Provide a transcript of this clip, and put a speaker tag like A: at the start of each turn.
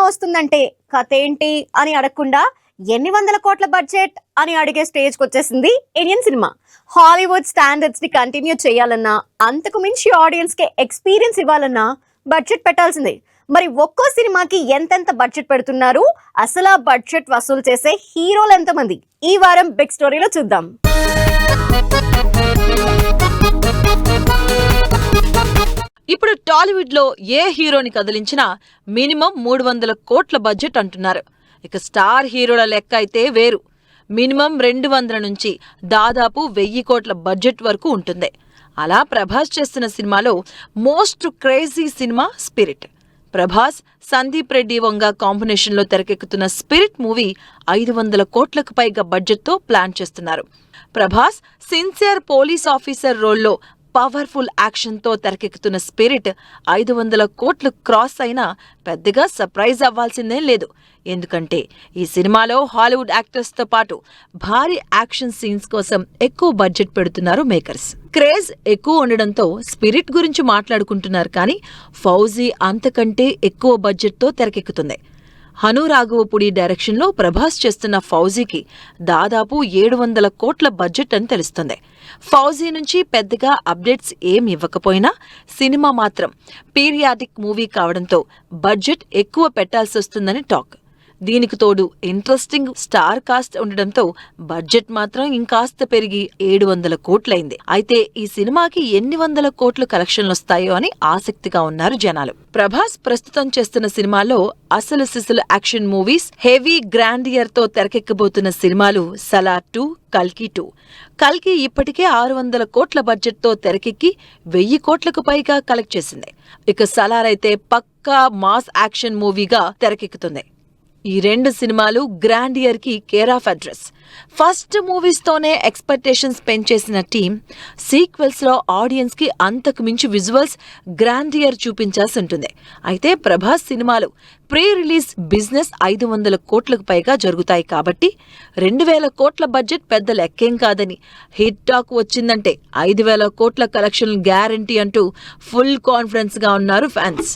A: వస్తుందంటే కథ ఏంటి అని అడగకుండా ఎన్ని వందల కోట్ల బడ్జెట్ అని అడిగే స్టేజ్కి వచ్చేసింది ఇండియన్ సినిమా. హాలీవుడ్ స్టాండర్డ్స్ ని కంటిన్యూ చేయాలన్నా, అంతకు మించి ఆడియన్స్ కి ఎక్స్పీరియన్స్ ఇవ్వాలన్నా బడ్జెట్ పెట్టాల్సిందే. మరి ఒక్కో సినిమాకి ఎంతెంత బడ్జెట్ పెడుతున్నారు, అసలు ఆ బడ్జెట్ వసూలు చేసే హీరోలు ఎంతమంది, ఈ వారం బిగ్ స్టోరీలో చూద్దాం.
B: ఇప్పుడు టాలీవుడ్ లో ఏ హీరోని కదిలించినా మినిమం 300 కోట్ల బడ్జెట్ అంటున్నారు. ఇక స్టార్ హీరోల లెక్క అయితే వేరు. మినిమం 200 నుంచి దాదాపు 1000 కోట్ల బడ్జెట్ వరకు ఉంటుంది. అలా ప్రభాస్ చేస్తున్న సినిమాలో మోస్ట్ క్రేజీ సినిమా స్పిరిట్. ప్రభాస్, సందీప్ రెడ్డి వంగ కాంబినేషన్ లో తెరకెక్కుతున్న స్పిరిట్ మూవీ 500 కోట్లకు పైగా బడ్జెట్ తో ప్లాన్ చేస్తున్నారు. ప్రభాస్ సిన్సియర్ పోలీస్ ఆఫీసర్ రోల్లో పవర్ఫుల్ యాక్షన్ తో తెరకెక్కుతున్న స్పిరిట్ 500 కోట్లు క్రాస్ అయినా పెద్దగా సర్ప్రైజ్ అవ్వాల్సిందేం లేదు. ఎందుకంటే ఈ సినిమాలో హాలీవుడ్ యాక్టర్స్ తో పాటు భారీ యాక్షన్ సీన్స్ కోసం ఎక్కువ బడ్జెట్ పెడుతున్నారు మేకర్స్. క్రేజ్ ఎక్కువ ఉండడంతో స్పిరిట్ గురించి మాట్లాడుకుంటున్నారు. కానీ ఫౌజీ అంతకంటే ఎక్కువ బడ్జెట్ తో తెరకెక్కుతుంది. హను రాఘవపుడి డైరెక్షన్ లో ప్రభాస్ చేస్తున్న ఫౌజీకి దాదాపు 700 కోట్ల బడ్జెట్ అని తెలుస్తుంది. ఫౌజీ నుంచి పెద్దగా అప్డేట్స్ ఏం ఇవ్వకపోయినా సినిమా మాత్రం పీరియాడిక్ మూవీ కావడంతో బడ్జెట్ ఎక్కువ పెట్టాల్సి వస్తుందని టాక్. దీనికి తోడు ఇంట్రెస్టింగ్ స్టార్ కాస్ట్ ఉండడంతో బడ్జెట్ మాత్రం ఇంకాస్త పెరిగి 700 కోట్లయింది. అయితే ఈ సినిమాకి ఎన్ని వందల కోట్లు కలెక్షన్లు వస్తాయో అని ఆసక్తిగా ఉన్నారు జనాలు. ప్రభాస్ ప్రస్తుతం చేస్తున్న సినిమాలో అసలు సిసలు యాక్షన్ మూవీస్, హెవీ గ్రాండియర్ తో తెరకెక్కబోతున్న సినిమాలు సలార్ 2, కల్కి 2. కల్కి ఇప్పటికే 600 కోట్ల బడ్జెట్ తో తెరకెక్కి 1000 కోట్లకు పైగా కలెక్ట్ చేసింది. ఇక సలార్ అయితే పక్కా మాస్ యాక్షన్ మూవీగా తెరకెక్కుతుంది. ఈ రెండు సినిమాలు గ్రాండియర్ కి care of address. First movies తోనే ఎక్స్పెక్టేషన్స్ పెంచేసిన టీం సీక్వెల్స్ లో ఆడియన్స్ కి అంతకు మించి విజువల్స్, గ్రాండియర్ చూపించాల్సి ఉంటుంది. అయితే ప్రభాస్ సినిమాలు ప్రీ రిలీజ్ బిజినెస్ 500 కోట్లకు పైగా జరుగుతాయి కాబట్టి 2000 కోట్ల బడ్జెట్ పెద్ద లెక్కేం కాదని, హిట్ టాక్ వచ్చిందంటే 5000 కోట్ల కలెక్షన్ గ్యారంటీ అంటూ ఫుల్ కాన్ఫిడెన్స్ గా ఉన్నారు ఫ్యాన్స్.